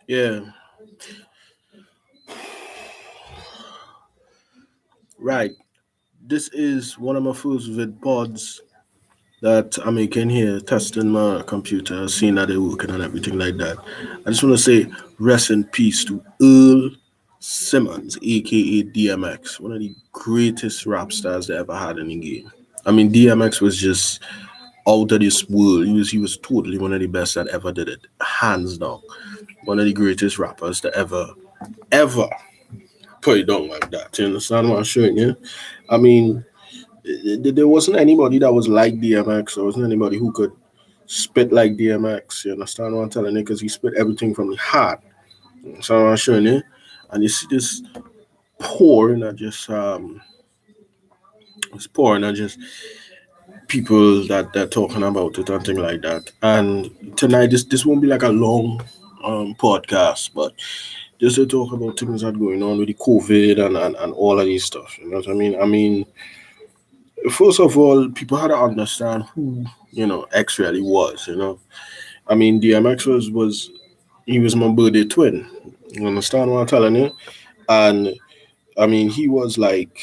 Yeah, right. This is one of my first vid pods that I'm making here, testing my computer, seeing how they're working and everything like that. I just want to say rest in peace to Earl Simmons, aka DMX, one of the greatest rap stars they ever had in the game. I mean, DMX was just out of this world. He was totally one of the best that ever did it, hands down. One of the greatest rappers that ever put it down like that. You understand what I'm showing you? I mean, there wasn't anybody that was like DMX. There wasn't anybody who could spit like DMX. You understand what I'm telling you? Because he spit everything from the heart. So I'm showing you, and you see this pouring and just it's pouring and just people that they're talking about it and things like that. And tonight, this won't be like a long podcast, but just to talk about things that are going on with the COVID and all of these stuff. You know what I mean? I mean, first of all, people had to understand who X really was. I mean, DMX was he was my birthday twin. You understand what I'm telling you? And I mean, he was like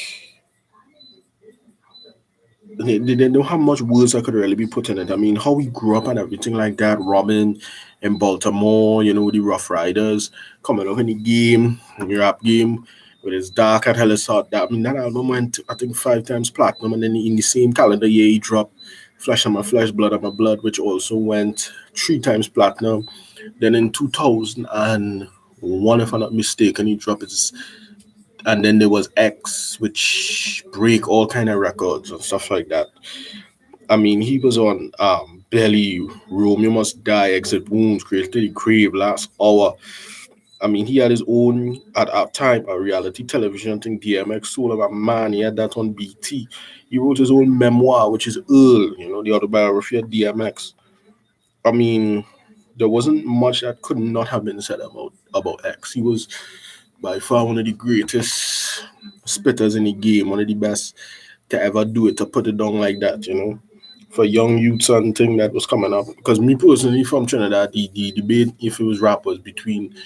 they didn't know how much words I could really be put in it. I mean, how he grew up and everything like that. Robin in Baltimore, the Rough Riders coming up in the game, in the rap game, with his dark and hella sort that. I mean, that album went, I think, 5 times platinum, and then in the same calendar year, he dropped Flesh on My Flesh, Blood on My Blood, which also went 3 times platinum. Then in 2001, if I'm not mistaken, he dropped his and then there was X, which break all kind of records and stuff like that. I mean, he was on Belly, Rome, You Must Die, Exit Wounds, Created the Crave, Last Hour. I mean, he had his own, at that time, a reality television thing, DMX, Soul of a Man. He had that on BT. He wrote his own memoir, which is Earl, the autobiography of DMX. I mean, there wasn't much that could not have been said about X. He was by far one of the greatest spitters in the game, one of the best to ever do it, to put it down like that. For young youths and thing that was coming up. Because me personally from Trinidad, the debate if it was rap was between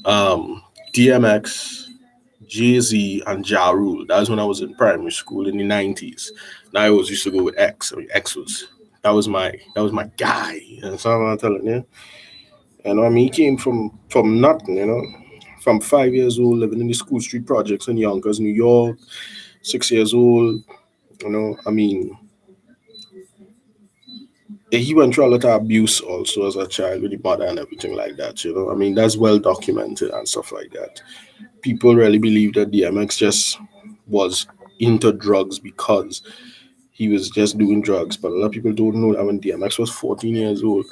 um DMX, Jay Z, and Ja Rule. That was when I was in primary school in the 90s. And I always used to go with X. I mean, X was that was my guy. You know what I'm telling you? And I mean, he came from nothing. From 5 years old, living in the School Street projects in Yonkers, New York. 6 years old. I mean, he went through a lot of abuse also as a child with the mother and everything like that. I mean, that's well documented and stuff like that. People really believe that DMX just was into drugs because he was just doing drugs. But a lot of people don't know that when DMX was 14 years old,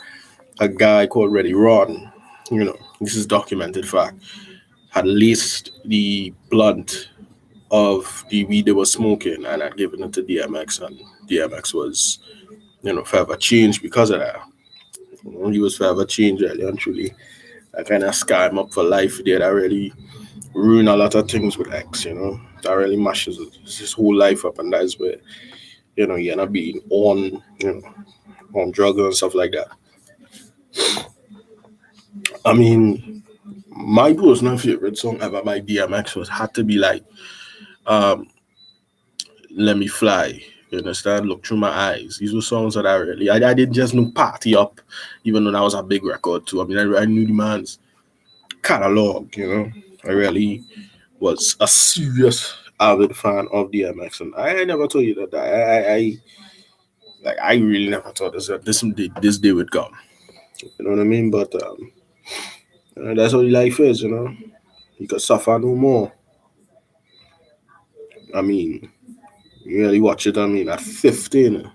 a guy called Reddy Ron, this is documented fact, had laced the blunt of the weed they were smoking and had given it to DMX, and DMX was, forever changed because of that. He was forever changed, really and truly. I kind of scar him up for life there. That really ruin a lot of things with X. That really mashes his whole life up, and that's where, he end up being on drugs and stuff like that. I mean, my personal favorite song ever by DMX was had to be like um Let Me Fly. You understand? Look Through My Eyes. These were songs that I didn't just know Party Up, even though that was a big record too. I mean, I knew the man's catalog. I really was a serious avid fan of DMX, and I never told you that. I really never thought this day would come. You know what I mean? But that's how life is. You could suffer no more. I mean, you really watch it. I mean, at 15,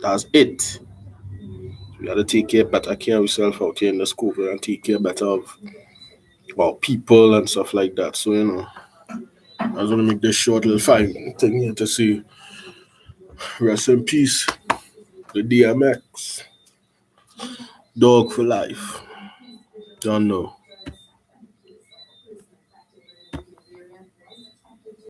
that's it. We got to take better care of ourselves out here in this COVID and take care better of about people and stuff like that. So, I was going to make this short little 5 minute thing here to say rest in peace, the DMX, dog for life. Don't know.